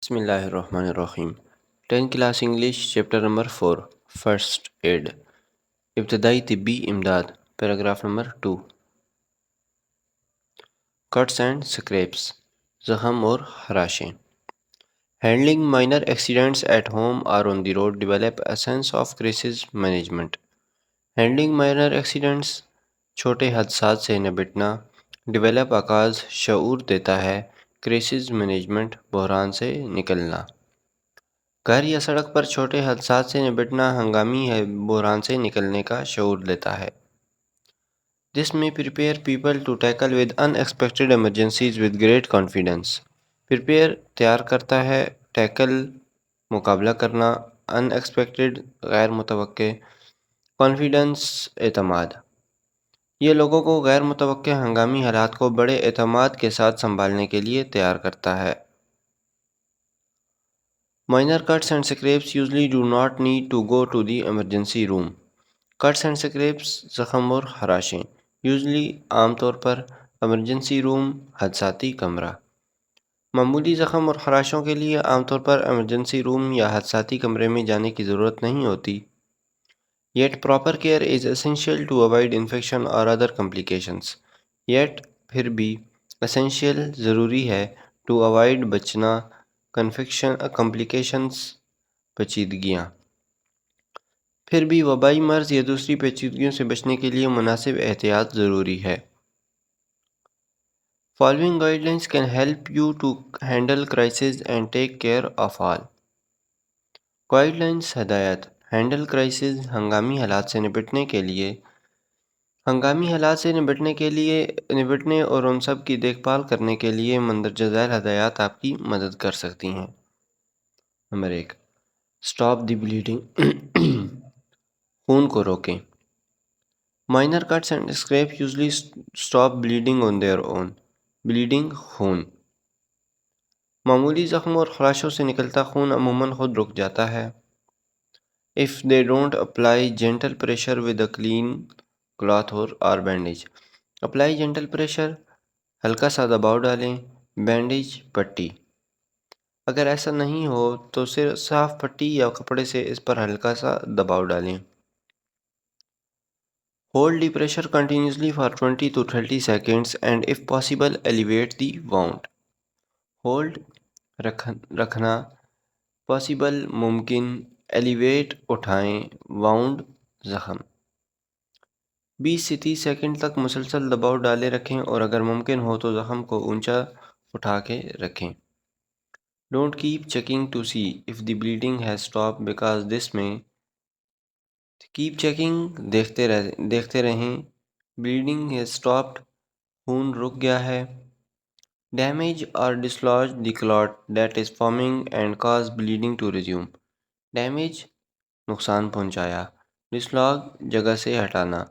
بسم اللہ الرحمن الرحیم 10 class English chapter number 4 first aid ابتدائی طبی امداد paragraph number 2 cuts and scrapes زخم اور خراشیں handling minor accidents at home اور on the road develop a sense of crisis management handling minor accidents چھوٹے حادثات سے نمٹنا ڈیولپ آغاز شعور دیتا ہے کرائسس مینجمنٹ بحران سے نکلنا گھر یا سڑک پر چھوٹے حادثات سے نمٹنا ہنگامی بحران سے نکلنے کا شعور دیتا ہے۔ This may prepare people to tackle with unexpected emergencies with great confidence۔ Prepare تیار کرتا ہے، tackle مقابلہ کرنا، unexpected غیر متوقع، confidence اعتماد۔ یہ لوگوں کو غیر متوقع ہنگامی حالات کو بڑے اعتماد کے ساتھ سنبھالنے کے لیے تیار کرتا ہے۔ Minor cuts and scrapes usually do not need to go to the emergency room۔ Cuts and scrapes زخم اور خراشیں usually عام طور پر ایمرجنسی روم حادثاتی کمرہ۔ معمولی زخم اور خراشوں کے لیے عام طور پر ایمرجنسی روم یا حادثاتی کمرے میں جانے کی ضرورت نہیں ہوتی۔ Yet proper care is essential to avoid infection or other complications۔ Yet پھر بھی essential ضروری ہے to avoid بچنا complications پیچیدگیاں۔ پھر بھی وبائی مرض یا دوسری پیچیدگیوں سے بچنے کے لیے مناسب احتیاط ضروری ہے۔ Following guidelines can help you to handle crisis and take care of all۔ Guide ہدایت ہینڈل کرائسس ہنگامی حالات سے نمٹنے اور ان سب کی دیکھ بھال کرنے کے لیے مندرجہ ذیل ہدایات آپ کی مدد کر سکتی ہیں۔ نمبر 1، اسٹاپ دی بلیڈنگ خون کو روکیں۔ Minor cuts and scrape usually stop bleeding on their own. Bleeding خون، معمولی زخم اور خراشوں سے نکلتا خون عموماً خود رک جاتا ہے۔ If they don't apply gentle pressure with a clean cloth or bandage۔ Apply gentle pressure، ہلکا سا دباؤ ڈالیں، بینڈیج پٹی۔ اگر ایسا نہیں ہو تو صرف صاف پٹی یا کپڑے سے اس پر ہلکا سا دباؤ ڈالیں۔ Hold the pressure continuously for 20 to 30 seconds and if possible elevate the wound۔ Hold رکھنا، possible ممکن، elevate اٹھائیں، wound زخم۔ 20 سے 30 سیکنڈ تک مسلسل دباؤ ڈالے رکھیں اور اگر ممکن ہو تو زخم کو اونچا اٹھا کے رکھیں۔ Don't keep checking to see if the bleeding has stopped because this may۔ Keep checking دیکھتے رہیں، bleeding has stopped خون رک گیا ہے۔ Damage or dislodge the clot that is forming and cause bleeding to resume۔ Damage نقصان پہنچایا، dislodge جگہ سے ہٹانا،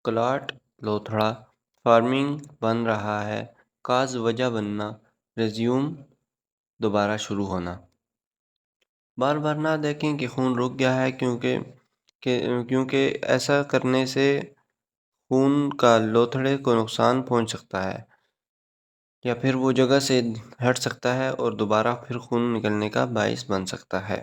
clot لوتھڑا، forming بن رہا ہے، cause وجہ بننا، resume دوبارہ شروع ہونا۔ بار بار نہ دیکھیں کہ خون رک گیا ہے کیونکہ ایسا کرنے سے خون کا لوتھڑے کو نقصان پہنچ سکتا ہے یا پھر وہ جگہ سے ہٹ سکتا ہے اور دوبارہ پھر خون نکلنے کا باعث بن سکتا ہے۔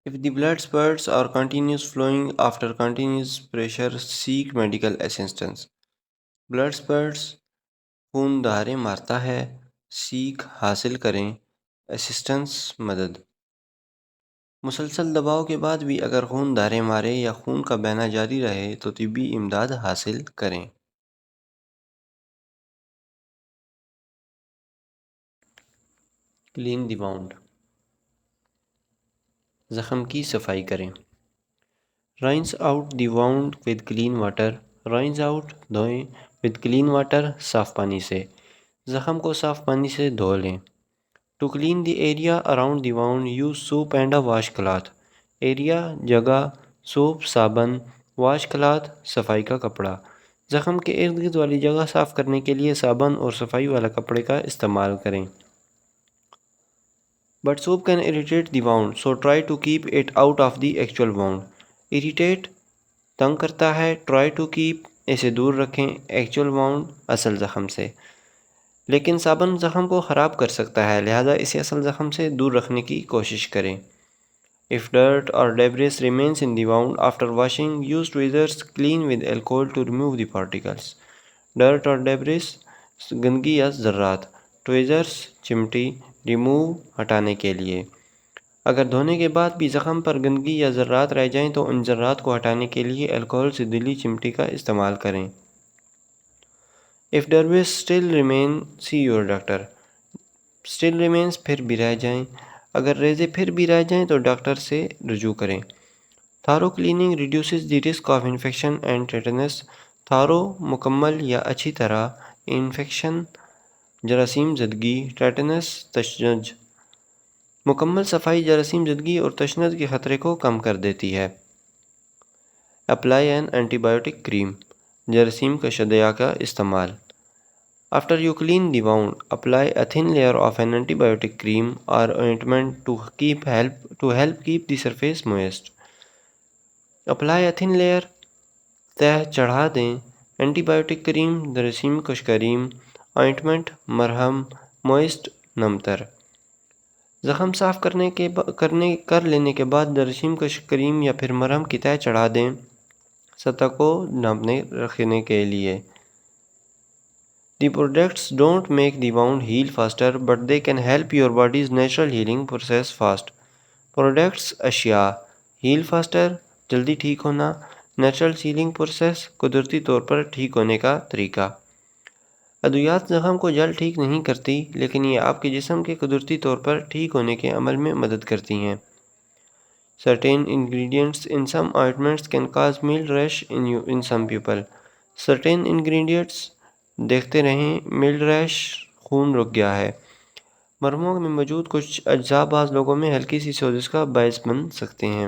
If the blood spurts or continues flowing after continuous pressure seek medical assistance۔ Blood spurts خون دھاریں مارتا ہے، seek حاصل کریں، assistance مدد۔ مسلسل دباؤ کے بعد بھی اگر خون دھاریں مارے یا خون کا بہنا جاری رہے تو طبی امداد حاصل کریں۔ کلین دی واؤنڈ زخم کی صفائی کریں۔ Rinse out the wound with clean water. Rinse out دھوئیں، ود کلین واٹر صاف پانی سے۔ زخم کو صاف پانی سے دھو لیں۔ To clean the area around the wound use soap and a wash cloth. Area جگہ، سوپ صابن، واش کلاتھ صفائی کا کپڑا۔ زخم کے ارد گرد والی جگہ صاف کرنے کے لیے صابن اور صفائی والا کپڑے کا استعمال کریں۔ But soap can irritate the wound, so try to keep it out of the actual wound۔ Irritate تنگ کرتا ہے، try to keep اسے دور رکھیں، actual wound اصل زخم سے۔ لیکن صابن زخم کو خراب کر سکتا ہے، لہذا اسے اصل زخم سے دور رکھنے کی کوشش کریں۔ If dirt or debris remains in the wound after washing, use tweezers clean with alcohol to remove the particles. Dirt اور debris گندگی یا ذرات، tweezers چمٹی ریموو ہٹانے کے لیے۔ اگر دھونے کے بعد بھی زخم پر گندگی یا ذرات رہ جائیں تو ان ذرات کو ہٹانے کے لیے الکحل سے دلی چمٹی کا استعمال کریں۔ If debris still remain, see your doctor. Still remains پھر بھی رہ جائیں، اگر ریزے پھر بھی رہ جائیں تو ڈاکٹر سے رجوع کریں۔ Thorough cleaning reduces the risk of infection and tetanus. Thorough مکمل یا اچھی طرح انفیکشن، جراثیم زدگی، ٹیٹنس تشنج۔ مکمل صفائی جراثیم زدگی اور تشنج کے خطرے کو کم کر دیتی ہے۔ اپلائی این اینٹی بایوٹک کریم، جراثیم کشیدہ کا استعمال۔ After you clean the wound, apply a thin layer of an antibiotic cream or ointment to help keep the surface moist. Apply a thin layer، تہ چڑھا دیں، اینٹی بایوٹک کریم، جراثیم کش کریم، ointment مرہم، موئسٹ نم تر۔ زخم صاف کر لینے کے بعد جراثیم کش کریم یا پھر مرہم کی تہ چڑھا دیں سطح کو ڈھانپنے رکھنے کے لیے۔ The products don't make the wound heal faster, but they can help your body's natural healing process fast. Products اشیاء heal faster جلدی ٹھیک ہونا، نیچرل ہیلنگ پروسیس قدرتی طور پر ٹھیک ہونے کا طریقہ۔ ادویات زخم کو جلد ٹھیک نہیں کرتی، لیکن یہ آپ کے جسم کے قدرتی طور پر ٹھیک ہونے کے عمل میں مدد کرتی ہیں۔ Certain ingredients in some ointments can cause mild rash in some people. Certain ingredients دیکھتے رہیں، ملڈ ریش خون رک گیا ہے۔ مرہموں میں موجود کچھ اجزاء بعض لوگوں میں ہلکی سی سوزش کا باعث بن سکتے ہیں۔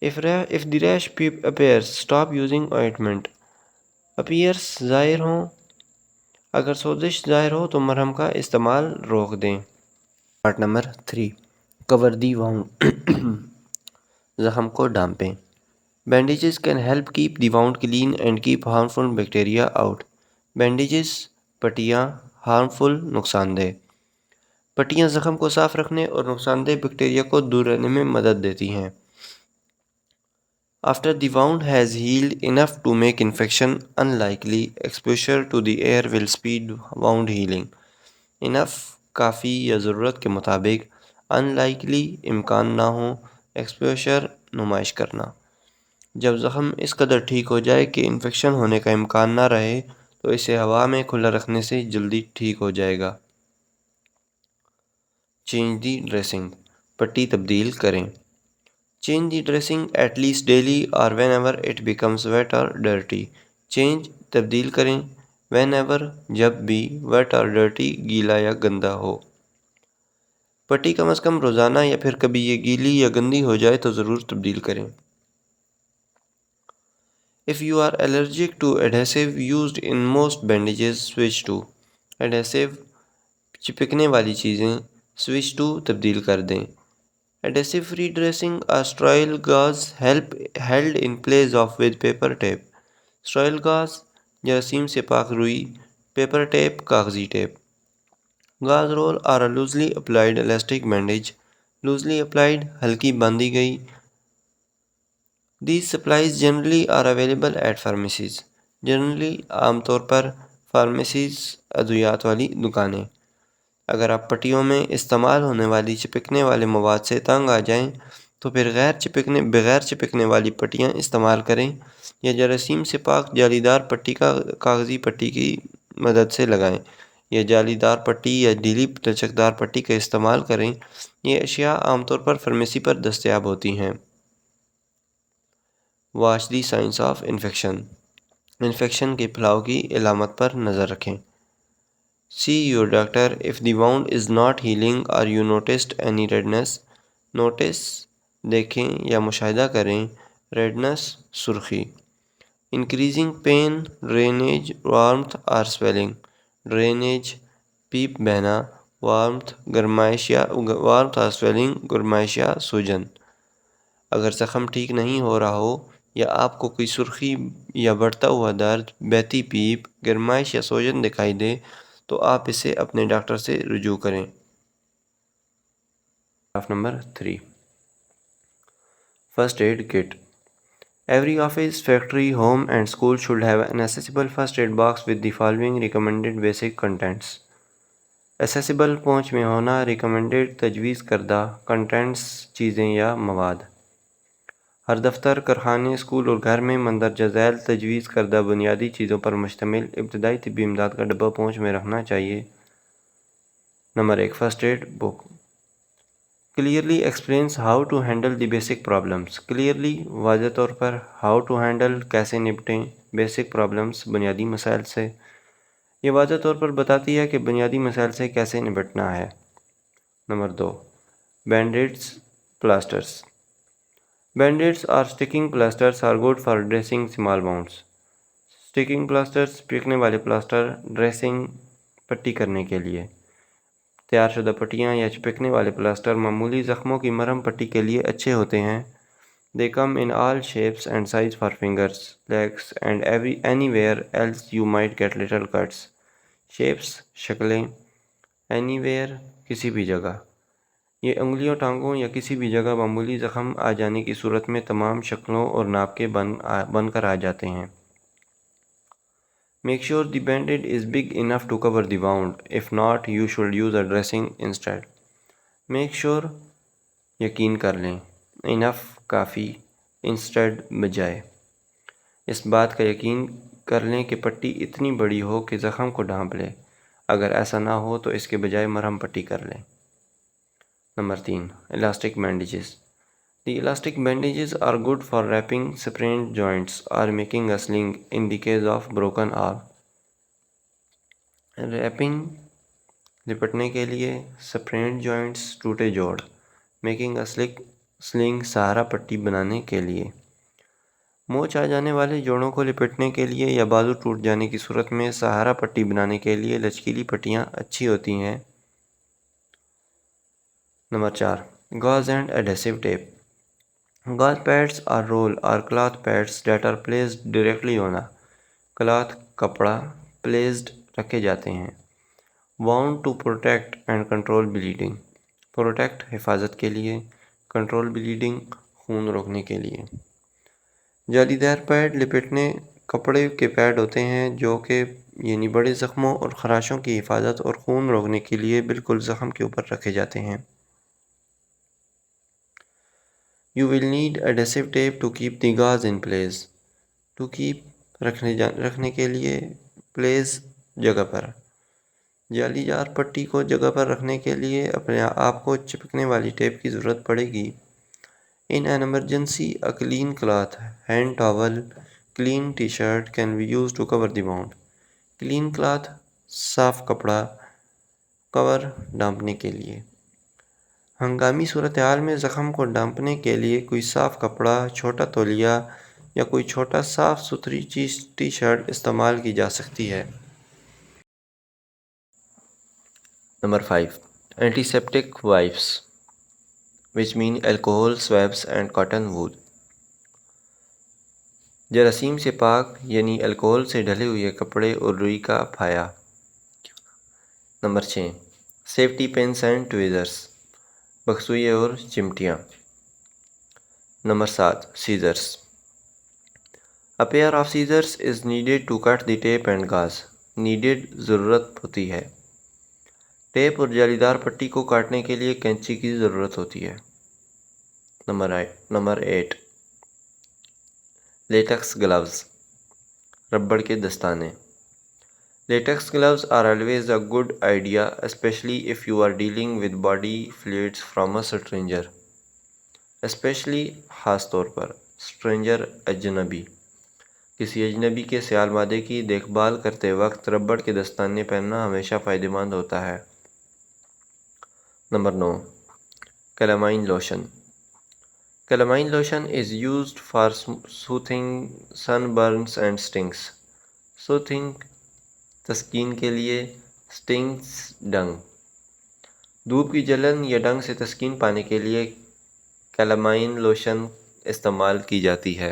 If the rash appears, stop using ointment. appears ظاہر ہوں، اگر سوزش ظاہر ہو تو مرہم کا استعمال روک دیں۔ پارٹ نمبر 3، کور دی wound۔ زخم کو ڈھانپیں۔ Bandages can help keep the wound clean and keep harmful bacteria out. Bandages پٹیاں harmful نقصان دہ۔ پٹیاں زخم کو صاف رکھنے اور نقصان دہ بیکٹیریا کو دور رہنے میں مدد دیتی ہیں۔ After the wound has healed enough to make infection unlikely, exposure to the air will speed wound healing. Enough کافی یا ضرورت کے مطابق، unlikely امکان نہ ہو، exposure نمائش کرنا۔ جب زخم اس قدر ٹھیک ہو جائے کہ انفیکشن ہونے کا امکان نہ رہے تو اسے ہوا میں کھلا رکھنے سے جلدی ٹھیک ہو جائے گا۔ چینج دی ڈریسنگ، پٹی تبدیل کریں۔ Change the dressing at least daily اور when ever it becomes wait اور ڈرٹی۔ چینج تبدیل کریں، وین ایور جب بھی، ویٹ اور ڈرٹی گیلا یا گندا ہو۔ پٹی کم از کم روزانہ یا پھر کبھی یہ گیلی یا گندی ہو جائے تو ضرور تبدیل کریں۔ If you are allergic to adhesive used in most bandages, switch to adhesive چپکنے والی چیزیں، switch to تبدیل کر دیں۔ Adhesive free dressing or sterile gauze held in place of with paper tape. Sterile gauze جراثیم سے پاک روئی، paper tape کاغذی tape. Gauze roll or a loosely applied elastic bandage. Loosely applied ہلکی باندھی گئی۔ These supplies generally are available at pharmacies. Generally عام طور پر فارمیسیز ادویات والی دکانیں۔ اگر آپ پٹیوں میں استعمال ہونے والی چپکنے والے مواد سے تنگ آ جائیں تو پھر بغیر چپکنے والی پٹیاں استعمال کریں یا جراثیم سے پاک جالی دار پٹی کا کاغذی پٹی کی مدد سے لگائیں یا جالی دار پٹی یا ڈھیلی لچکدار پٹی کا استعمال کریں۔ یہ اشیاء عام طور پر فارمیسی پر دستیاب ہوتی ہیں۔ Watch the science of infection, infection کے پھیلاؤ کی علامت پر نظر رکھیں۔ See your doctor if the wound is not healing or you noticed any redness. Notice دیکھیں یا مشاہدہ کریں، ریڈنس سرخی۔ Increasing pain, drainage, warmth or swelling. Drainage پیپ بہنا، warmth or swelling گرمائش یا سوجن۔ اگر زخم ٹھیک نہیں ہو رہا ہو یا آپ کو کوئی سرخی یا بڑھتا ہوا درد، بہتی پیپ، گرمائش یا سوجن دکھائی دے تو آپ اسے اپنے ڈاکٹر سے رجوع کریں۔ Number 3، first aid kit. Every office, factory, home and school should have an accessible first aid box with the following recommended basic contents. Accessible پہنچ میں ہونا، recommended تجویز کردہ کنٹینٹس چیزیں یا مواد۔ ہر دفتر، کارخانے، اسکول اور گھر میں مندرجہ ذیل تجویز کردہ بنیادی چیزوں پر مشتمل ابتدائی طبی امداد کا ڈبہ پہنچ میں رکھنا چاہیے۔ Number 1، first aid book clearly explains how to handle the basic problems. Clearly واضح طور پر how to handle کیسے نپٹیں basic problems بنیادی مسائل سے۔ یہ واضح طور پر بتاتی ہے کہ بنیادی مسائل سے کیسے نپٹنا ہے۔ نمبر 2، بینڈیڈز پلاسٹرز۔ بینڈیڈز اور sticking plasters are good for dressing small wounds. sticking plasters پھینکنے والے پلاسٹر ڈریسنگ پٹی کرنے کے لیے۔ تیار شدہ پٹیاں یا چپکنے والے پلاسٹر معمولی زخموں کی مرہم پٹی کے لیے اچھے ہوتے ہیں۔ They come in all shapes and size for fingers, legs and anywhere else you might get little cuts. Shapes شکلیں، anywhere کسی بھی جگہ۔ یہ انگلیوں، ٹانگوں یا کسی بھی جگہ معمولی زخم آ جانے کی صورت میں تمام شکلوں اور ناپ کے بن کر آ جاتے ہیں۔ Make sure the band-aid is big enough to cover the wound. If not, you should use a dressing instead. Make sure یقین کر لیں، enough کافی، instead بجائے۔ اس بات کا یقین کر لیں کہ پٹی اتنی بڑی ہو کہ زخم کو ڈھانپ لے۔ اگر ایسا نہ ہو تو اس کے بجائے مرہم پٹی کر لیں۔ Number 3، elastic bandages. The elastic bandages are good for wrapping sprained joints or making a sling in the case of broken arm. Wrapping لپٹنے کے لیے، sprained joints ٹوٹے جوڑ، making a sling سہارا پٹی بنانے کے لیے۔ موچ آ جانے والے جوڑوں کو لپٹنے کے لیے یا بازو ٹوٹ جانے کی صورت میں سہارا پٹی بنانے کے لیے لچکیلی پٹیاں اچھی ہوتی ہیں۔ Number 4، gauze and adhesive tape. Gauze pads are roll or cloth pads that are placed directly on a cloth کپڑا placed رکھے جاتے ہیں۔ Wound to protect and control bleeding. Protect حفاظت کے لیے، control bleeding خون روکنے کے لیے۔ جالی دار پیڈ لپٹنے کپڑے کے پیڈ ہوتے ہیں جو کہ یعنی بڑے زخموں اور خراشوں کی حفاظت اور خون روکنے کے لیے بالکل زخم کے اوپر رکھے جاتے ہیں۔ You will need adhesive tape to keep the gauze in place. To keep رکھنے کے لیے place جگہ پر۔ جالی دار پٹی کو جگہ پر رکھنے کے لیے اپنے آپ کو چپکنے والی ٹیپ کی ضرورت پڑے گی۔ In an emergency, a clean cloth, hand towel, clean t-shirt can be used to cover the wound. Clean cloth صاف کپڑا، cover ڈھانپنے کے لیے۔ ہنگامی صورتحال میں زخم کو ڈھانپنے کے لیے کوئی صاف کپڑا، چھوٹا تولیہ یا کوئی چھوٹا صاف ستھری ٹی شرٹ استعمال کی جا سکتی ہے۔ Number 5، antiseptic wipes which mean alcohol swabs and cotton wool. جراثیم سے پاک یعنی الکوہل سے ڈھلے ہوئے کپڑے اور روئی کا پھایا۔ Number 6، safety pins and tweezers بکسوئے اور چمٹیاں۔ Number 7، scissors. A pair of scissors is needed to cut the tape and gauze. Needed ضرورت ہوتی ہے۔ ٹیپ اور جالی دار پٹی کو کاٹنے کے لیے کینچی کی ضرورت ہوتی ہے۔ نمبر 8، لیٹکس گلوز ربڑ کے دستانے۔ Latex gloves are always a good idea, especially if you are dealing with body fluids from a stranger. Especially خاص طور پر stranger اجنبی، کسی اجنبی کے سیال مادے کی دیکھ بھال کرتے وقت ربڑ کے دستانے پہننا ہمیشہ فائدہ مند ہوتا ہے۔ Number 9، calamine lotion. Calamine lotion is used for soothing sunburns and stings. Soothing تسکین کے لیے، سٹنگز ڈنگ۔ دھوپ کی جلن یا ڈنگ سے تسکین پانے کے لیے کیلامائن لوشن استعمال کی جاتی ہے۔